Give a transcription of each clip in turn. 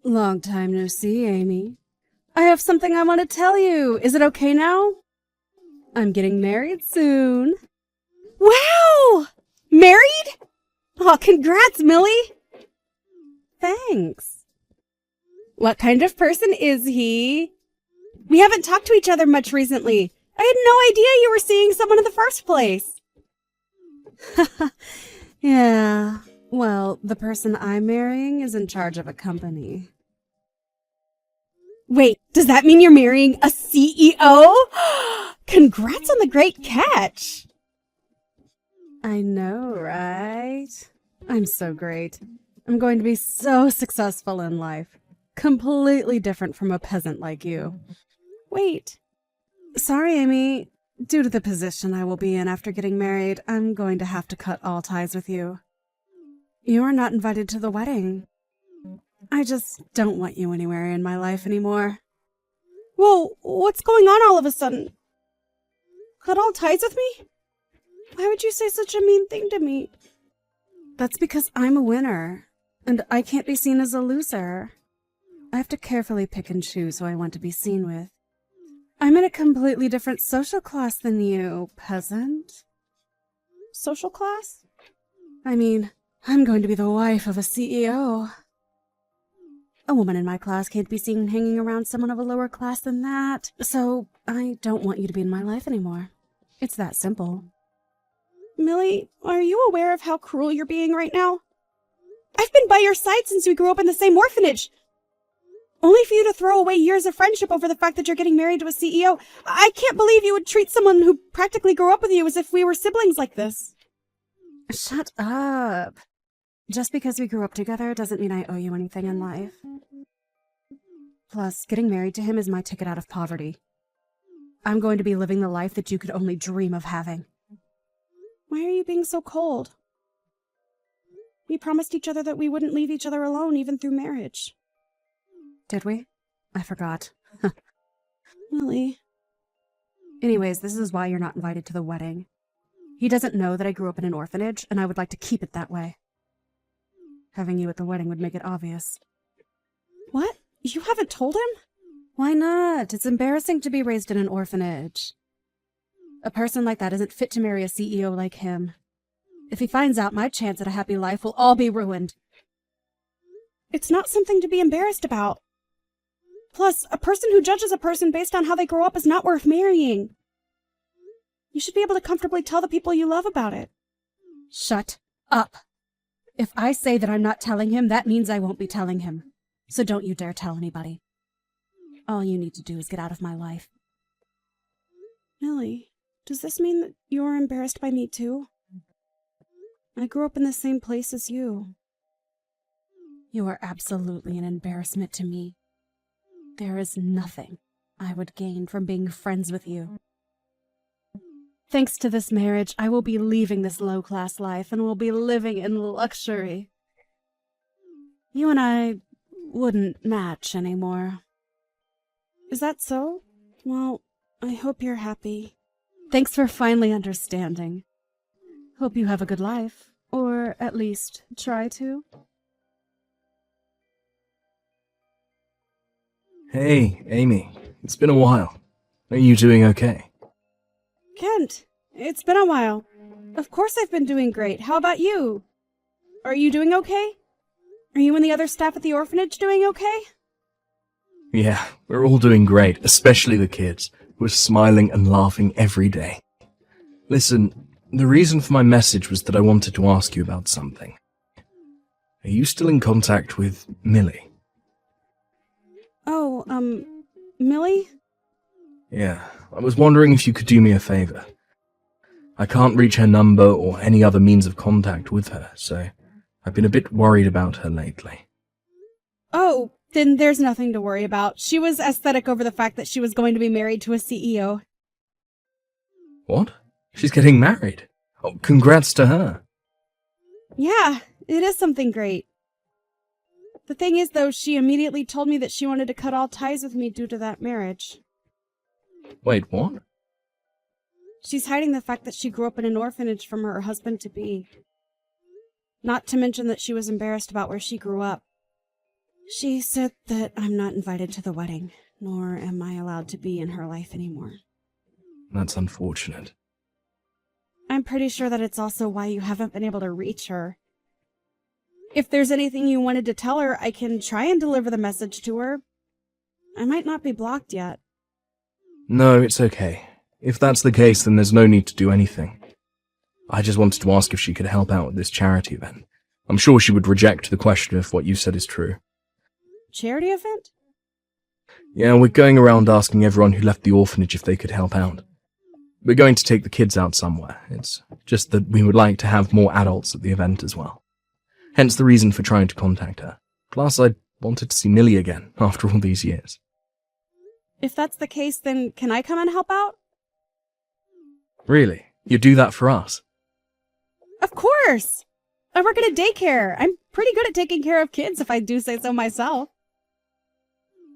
Long time no see, Amy. I have something I want to tell you. Is it okay now? I'm getting married soon. Wow! Married? Oh, congrats, Millie! Thanks. What kind of person is he? We haven't talked to each other much recently. I had no idea you were seeing someone in the first place. Yeah, well, the person I'm marrying is in charge of a company. Wait, does that mean you're marrying a CEO? Congrats on the great catch! I know, right? I'm so great. I'm going to be so successful in life. Completely different from a peasant like you. Wait. Sorry, Amy. Due to the position I will be in after getting married, I'm going to have to cut all ties with you. You are not invited to the wedding. I just don't want you anywhere in my life anymore. Whoa, what's going on all of a sudden? Cut all ties with me? Why would you say such a mean thing to me? That's because I'm a winner, and I can't be seen as a loser. I have to carefully pick and choose who I want to be seen with. I'm in a completely different social class than you, peasant. Social class? I mean, I'm going to be the wife of a CEO. A woman in my class can't be seen hanging around someone of a lower class than that, so I don't want you to be in my life anymore. It's that simple. Millie, are you aware of how cruel you're being right now? I've been by your side since we grew up in the same orphanage. Only for you to throw away years of friendship over the fact that you're getting married to a CEO. I can't believe you would treat someone who practically grew up with you as if we were siblings like this. Shut up. Just because we grew up together doesn't mean I owe you anything in life. Plus, getting married to him is my ticket out of poverty. I'm going to be living the life that you could only dream of having. Why are you being so cold? We promised each other that we wouldn't leave each other alone even through marriage. Did we? I forgot. Millie. Anyways, this is why you're not invited to the wedding. He doesn't know that I grew up in an orphanage, and I would like to keep it that way. Having you at the wedding would make it obvious. What? You haven't told him? Why not? It's embarrassing to be raised in an orphanage. A person like that isn't fit to marry a CEO like him. If he finds out, my chance at a happy life will all be ruined. It's not something to be embarrassed about. Plus, a person who judges a person based on how they grow up is not worth marrying. You should be able to comfortably tell the people you love about it. Shut up. If I say that I'm not telling him, that means I won't be telling him. So don't you dare tell anybody. All you need to do is get out of my life. Millie, does this mean that you're embarrassed by me too? I grew up in the same place as you. You are absolutely an embarrassment to me. There is nothing I would gain from being friends with you. Thanks to this marriage, I will be leaving this low-class life and will be living in luxury. You and I wouldn't match anymore. Is that so? Well, I hope you're happy. Thanks for finally understanding. Hope you have a good life, or at least try to. Hey, Amy. It's been a while. Are you doing okay? Kent, it's been a while. Of course I've been doing great. How about you? Are you doing okay? Are you and the other staff at the orphanage doing okay? Yeah, we're all doing great, especially the kids, who are smiling and laughing every day. Listen, the reason for my message was that I wanted to ask you about something. Are you still in contact with Millie? Oh, Millie? Yeah, I was wondering if you could do me a favor. I can't reach her number or any other means of contact with her, so I've been a bit worried about her lately. Oh, then there's nothing to worry about. She was aesthetic over the fact that she was going to be married to a CEO. What? She's getting married? Oh, congrats to her. Yeah, it is something great. The thing is, though, she immediately told me that she wanted to cut all ties with me due to that marriage. Wait, what? She's hiding the fact that she grew up in an orphanage from her husband-to-be. Not to mention that she was embarrassed about where she grew up. She said that I'm not invited to the wedding, nor am I allowed to be in her life anymore. That's unfortunate. I'm pretty sure that it's also why you haven't been able to reach her. If there's anything you wanted to tell her, I can try and deliver the message to her. I might not be blocked yet. No, it's okay. If that's the case, then there's no need to do anything. I just wanted to ask if she could help out with this charity event. I'm sure she would reject the question if what you said is true. Charity event? Yeah, we're going around asking everyone who left the orphanage if they could help out. We're going to take the kids out somewhere. It's just that we would like to have more adults at the event as well. Hence the reason for trying to contact her. Plus, I wanted to see Millie again after all these years. If that's the case, then can I come and help out? Really? You'd do that for us? Of course! I work at a daycare. I'm pretty good at taking care of kids if I do say so myself.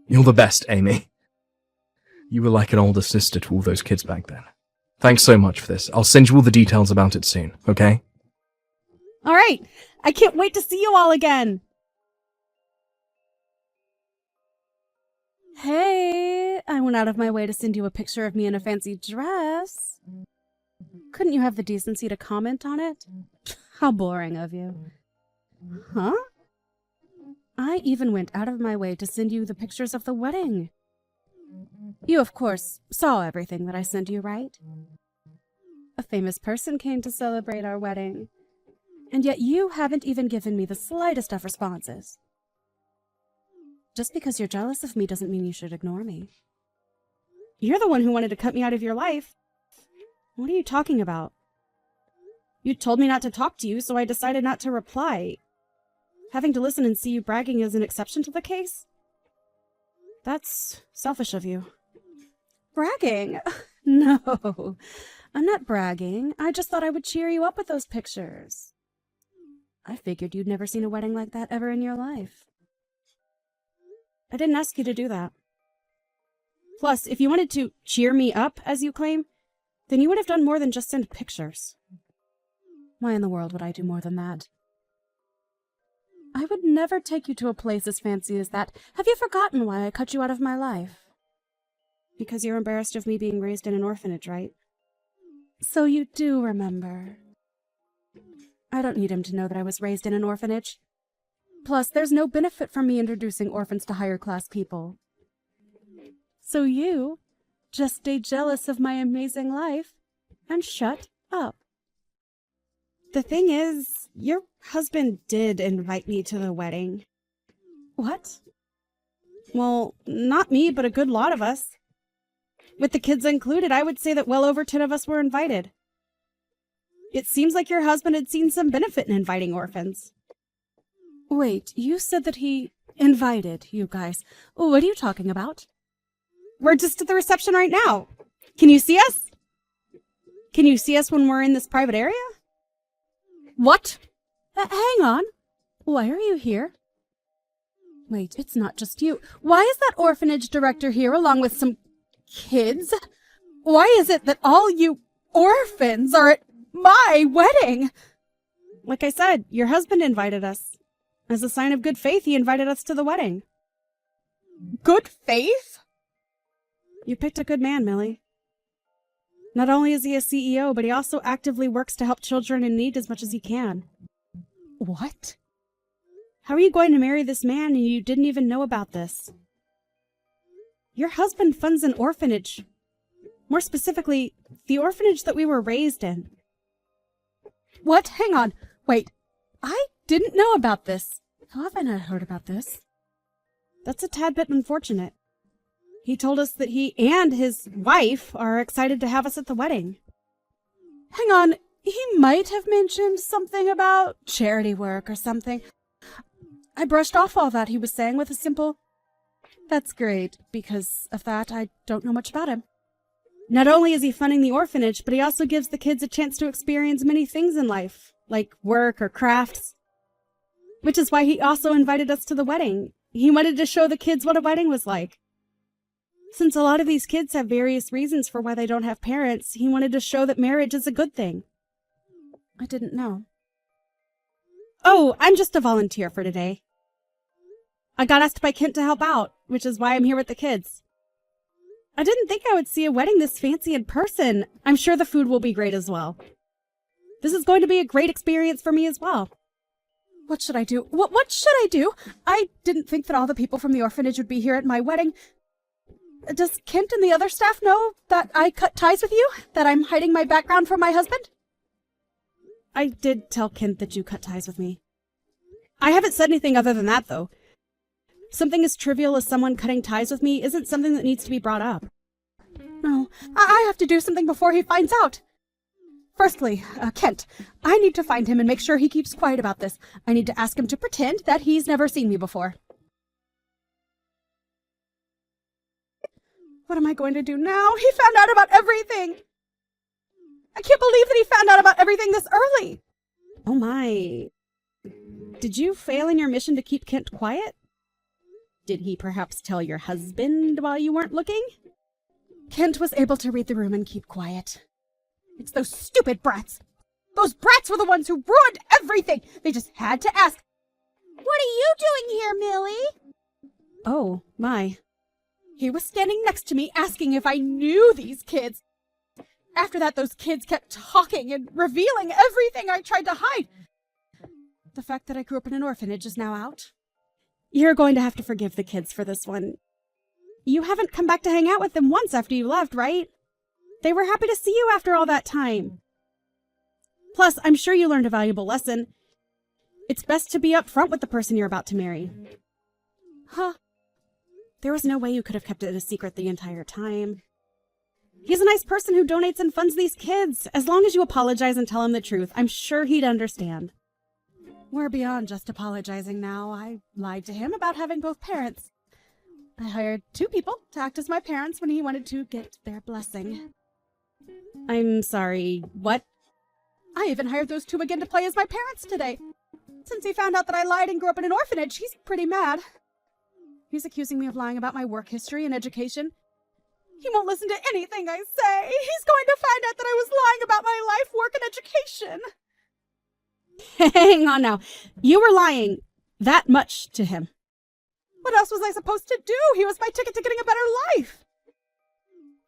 You're the best, Amy. You were like an older sister to all those kids back then. Thanks so much for this. I'll send you all the details about it soon, okay? All right. I can't wait to see you all again. Hey, I went out of my way to send you a picture of me in a fancy dress. Couldn't you have the decency to comment on it? How boring of you. Huh? I even went out of my way to send you the pictures of the wedding. You, of course, saw everything that I sent you, right? A famous person came to celebrate our wedding, and yet you haven't even given me the slightest of responses. Just because you're jealous of me doesn't mean you should ignore me. You're the one who wanted to cut me out of your life. What are you talking about? You told me not to talk to you, so I decided not to reply. Having to listen and see you bragging is an exception to the case? That's selfish of you. Bragging? No, I'm not bragging. I just thought I would cheer you up with those pictures. I figured you'd never seen a wedding like that ever in your life. I didn't ask you to do that. Plus, if you wanted to cheer me up, as you claim, then you would have done more than just send pictures. Why in the world would I do more than that? I would never take you to a place as fancy as that. Have you forgotten why I cut you out of my life? Because you're embarrassed of me being raised in an orphanage, right? So you do remember. I don't need him to know that I was raised in an orphanage. Plus, there's no benefit from me introducing orphans to higher-class people. So you just stay jealous of my amazing life and shut up. The thing is, your husband did invite me to the wedding. What? Well, not me, but a good lot of us. With the kids included, I would say that well over 10 of us were invited. It seems like your husband had seen some benefit in inviting orphans. Wait, you said that he invited you guys. What are you talking about? We're just at the reception right now. Can you see us? Can you see us when we're in this private area? What? Hang on. Why are you here? Wait, it's not just you. Why is that orphanage director here along with some kids? Why is it that all you orphans are at my wedding? Like I said, your husband invited us. As a sign of good faith, he invited us to the wedding. Good faith? You picked a good man, Millie. Not only is he a CEO, but he also actively works to help children in need as much as he can. What? How are you going to marry this man and you didn't even know about this? Your husband funds an orphanage. More specifically, the orphanage that we were raised in. What? Hang on. Wait. I didn't know about this. How have I not heard about this? That's a tad bit unfortunate. He told us that he and his wife are excited to have us at the wedding. Hang on. He might have mentioned something about charity work or something. I brushed off all that he was saying with a simple, "That's great. Because of that, I don't know much about him." Not only is he funding the orphanage, but he also gives the kids a chance to experience many things in life, like work or crafts. Which is why he also invited us to the wedding. He wanted to show the kids what a wedding was like. Since a lot of these kids have various reasons for why they don't have parents, he wanted to show that marriage is a good thing. I didn't know. Oh, I'm just a volunteer for today. I got asked by Kent to help out, which is why I'm here with the kids. I didn't think I would see a wedding this fancy in person. I'm sure the food will be great as well. This is going to be a great experience for me as well. What should I do? What should I do? I didn't think that all the people from the orphanage would be here at my wedding. Does Kent and the other staff know that I cut ties with you? That I'm hiding my background from my husband? I did tell Kent that you cut ties with me. I haven't said anything other than that, though. Something as trivial as someone cutting ties with me isn't something that needs to be brought up. No, I have to do something before he finds out. Firstly, Kent, I need to find him and make sure he keeps quiet about this. I need to ask him to pretend that he's never seen me before. What am I going to do now? He found out about everything! I can't believe that he found out about everything this early! Oh my. Did you fail in your mission to keep Kent quiet? Did he perhaps tell your husband while you weren't looking? Kent was able to read the room and keep quiet. It's those stupid brats! Those brats were the ones who ruined everything! They just had to ask, "What are you doing here, Millie?" Oh, my. He was standing next to me asking if I knew these kids. After that, those kids kept talking and revealing everything I tried to hide. The fact that I grew up in an orphanage is now out. You're going to have to forgive the kids for this one. You haven't come back to hang out with them once after you left, right? They were happy to see you after all that time. Plus, I'm sure you learned a valuable lesson. It's best to be upfront with the person you're about to marry. Huh. There was no way you could have kept it a secret the entire time. He's a nice person who donates and funds these kids. As long as you apologize and tell him the truth, I'm sure he'd understand. We're beyond just apologizing now. I lied to him about having both parents. I hired 2 people to act as my parents when he wanted to get their blessing. I'm sorry, what? I even hired those 2 again to play as my parents today. Since he found out that I lied and grew up in an orphanage, he's pretty mad. He's accusing me of lying about my work history and education. He won't listen to anything I say. He's going to find out that I was lying about my life, work, and education. Hang on now. You were lying that much to him. What else was I supposed to do? He was my ticket to getting a better life.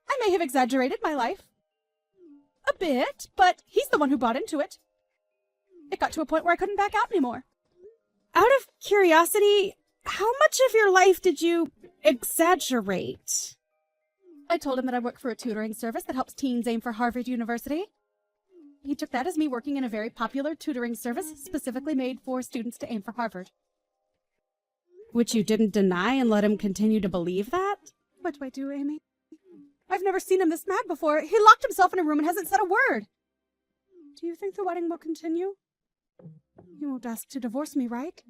I may have exaggerated my life. A bit, but he's the one who bought into it. It got to a point where I couldn't back out anymore. Out of curiosity, how much of your life did you exaggerate? I told him that I work for a tutoring service that helps teens aim for Harvard University. He took that as me working in a very popular tutoring service specifically made for students to aim for Harvard. Which you didn't deny and let him continue to believe that? What do I do, Amy? I've never seen him this mad before. He locked himself in a room and hasn't said a word. Do you think the wedding will continue? He won't ask to divorce me, right?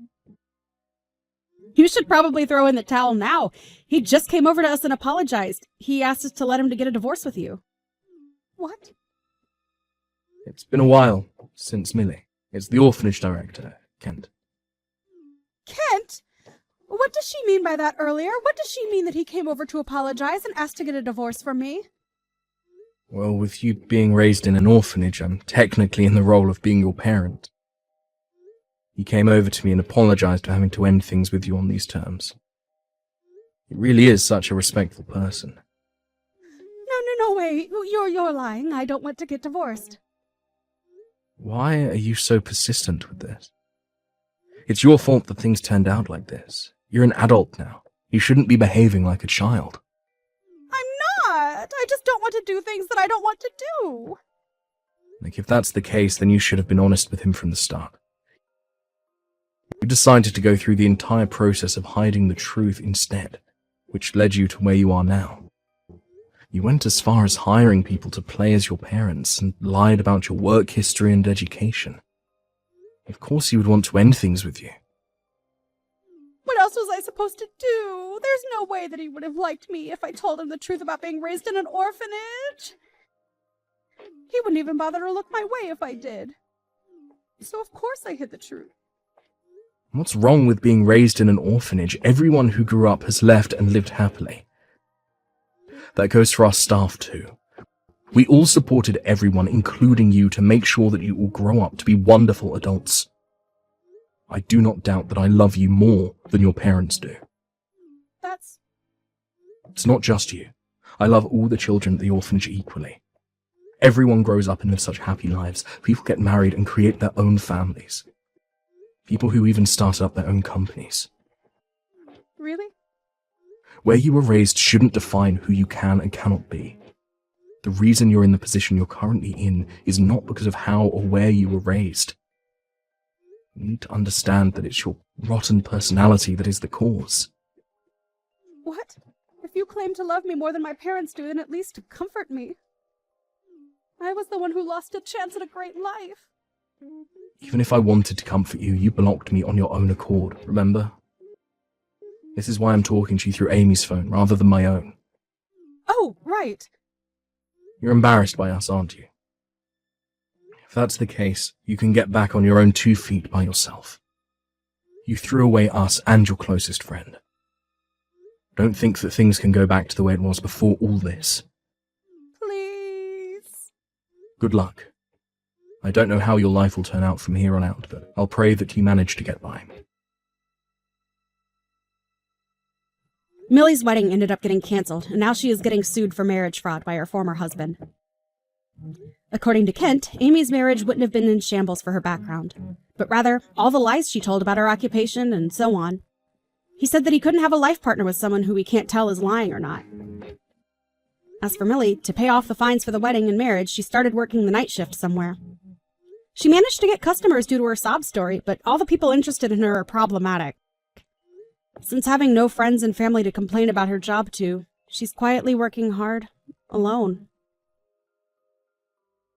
You should probably throw in the towel now. He just came over to us and apologized. He asked us to let him to get a divorce with you. What? It's been a while since Millie. It's the orphanage director, Kent. Kent? What does she mean by that earlier? What does she mean that he came over to apologize and asked to get a divorce from me? Well, with you being raised in an orphanage, I'm technically in the role of being your parent. He came over to me and apologized for having to end things with you on these terms. He really is such a respectful person. No way. You're lying. I don't want to get divorced. Why are you so persistent with this? It's your fault that things turned out like this. You're an adult now. You shouldn't be behaving like a child. I'm not. I just don't want to do things that I don't want to do. Like, if that's the case, then you should have been honest with him from the start. You decided to go through the entire process of hiding the truth instead, which led you to where you are now. You went as far as hiring people to play as your parents and lied about your work history and education. Of course he would want to end things with you. What else was I supposed to do? There's no way that he would have liked me if I told him the truth about being raised in an orphanage. He wouldn't even bother to look my way if I did. So of course I hid the truth. What's wrong with being raised in an orphanage? Everyone who grew up has left and lived happily. That goes for our staff too. We all supported everyone, including you, to make sure that you all grow up to be wonderful adults. I do not doubt that I love you more than your parents do. That's... It's not just you. I love all the children at the orphanage equally. Everyone grows up and lives such happy lives. People get married and create their own families. People who even start up their own companies. Really? Where you were raised shouldn't define who you can and cannot be. The reason you're in the position you're currently in is not because of how or where you were raised. You need to understand that it's your rotten personality that is the cause. What? If you claim to love me more than my parents do, then at least comfort me. I was the one who lost a chance at a great life. Even if I wanted to comfort you, you blocked me on your own accord, remember? This is why I'm talking to you through Amy's phone rather than my own. Oh, right. You're embarrassed by us, aren't you? If that's the case, you can get back on your own 2 feet by yourself. You threw away us and your closest friend. Don't think that things can go back to the way it was before all this. Please. Good luck. I don't know how your life will turn out from here on out, but I'll pray that you manage to get by. Millie's wedding ended up getting canceled, and now she is getting sued for marriage fraud by her former husband. According to Kent, Amy's marriage wouldn't have been in shambles for her background, but rather all the lies she told about her occupation and so on. He said that he couldn't have a life partner with someone who we can't tell is lying or not. As for Millie, to pay off the fines for the wedding and marriage, she started working the night shift somewhere. She managed to get customers due to her sob story, but all the people interested in her are problematic. Since having no friends and family to complain about her job to, she's quietly working hard, alone.